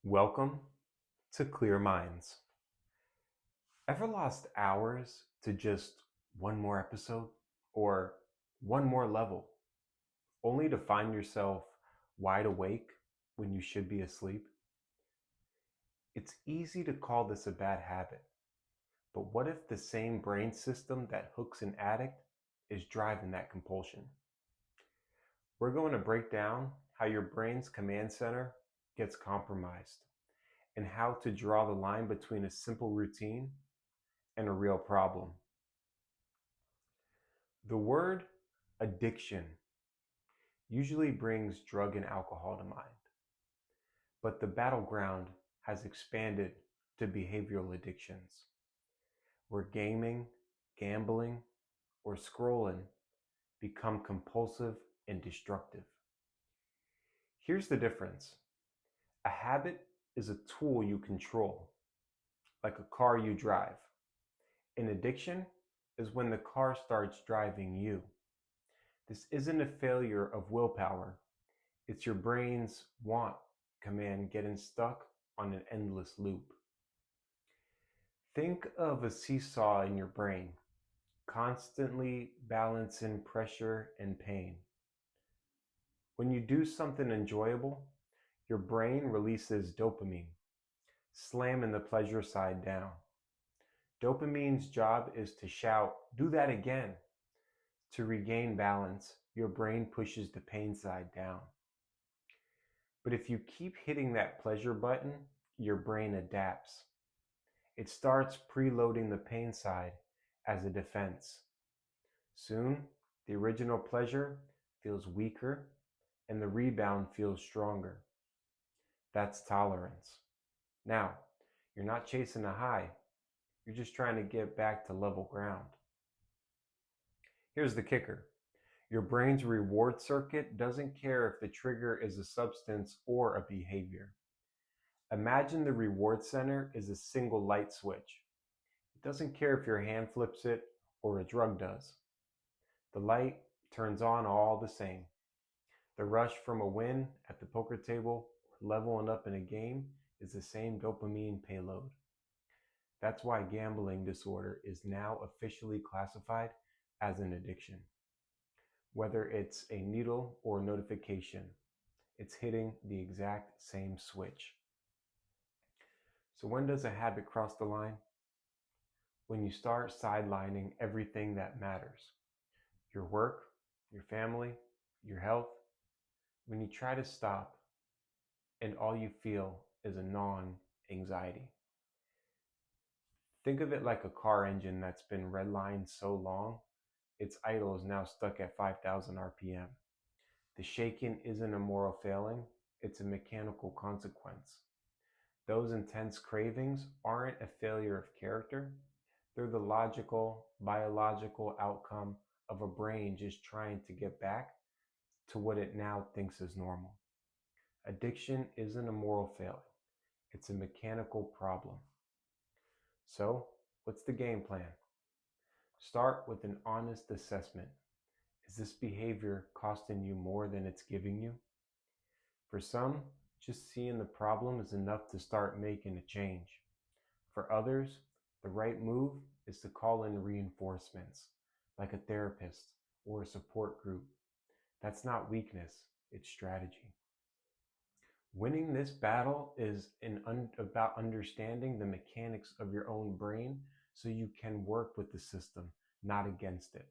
Welcome to Clear Minds. Ever lost hours to just one more episode or one more level, only to find yourself wide awake when you should be asleep? It's easy to call this a bad habit, but what if the same brain system that hooks an addict is driving that compulsion? We're going to break down how your brain's command center gets compromised and how to draw the line between a simple routine and a real problem. The word addiction usually brings drug and alcohol to mind, but the battleground has expanded to behavioral addictions, where gaming, gambling, or scrolling become compulsive and destructive. Here's the difference. A habit is a tool you control, like a car you drive. An addiction is when the car starts driving you. This isn't a failure of willpower. It's your brain's want command getting stuck on an endless loop. Think of a seesaw in your brain, constantly balancing pressure and pain. When you do something enjoyable, your brain releases dopamine, slamming the pleasure side down. Dopamine's job is to shout, "Do that again." To regain balance, your brain pushes the pain side down. But if you keep hitting that pleasure button, your brain adapts. It starts preloading the pain side as a defense. Soon, the original pleasure feels weaker and the rebound feels stronger. That's tolerance. Now, you're not chasing a high, you're just trying to get back to level ground. Here's the kicker. Your brain's reward circuit doesn't care if the trigger is a substance or a behavior. Imagine the reward center is a single light switch. It doesn't care if your hand flips it or a drug does. The light turns on all the same. The rush from a win at the poker table or leveling up in a game is the same dopamine payload. That's why gambling disorder is now officially classified as an addiction. Whether it's a needle or notification, it's hitting the exact same switch. So when does a habit cross the line? When you start sidelining everything that matters. Your work, your family, your health. When you try to stop and all you feel is a gnawing anxiety. Think of it like a car engine that's been redlined so long, its idle is now stuck at 5,000 RPM. The shaking isn't a moral failing, it's a mechanical consequence. Those intense cravings aren't a failure of character, they're the logical, biological outcome of a brain just trying to get back to what it now thinks is normal. Addiction isn't a moral failing, it's a mechanical problem. So, what's the game plan? Start with an honest assessment. Is this behavior costing you more than it's giving you? For some, just seeing the problem is enough to start making a change. For others, the right move is to call in reinforcements, like a therapist or a support group. That's not weakness, it's strategy. Winning this battle is about understanding the mechanics of your own brain so you can work with the system, not against it.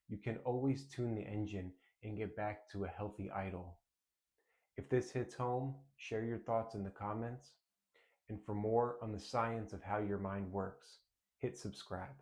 You can always tune the engine and get back to a healthy idle. If this hits home, share your thoughts in the comments. And for more on the science of how your mind works, hit subscribe.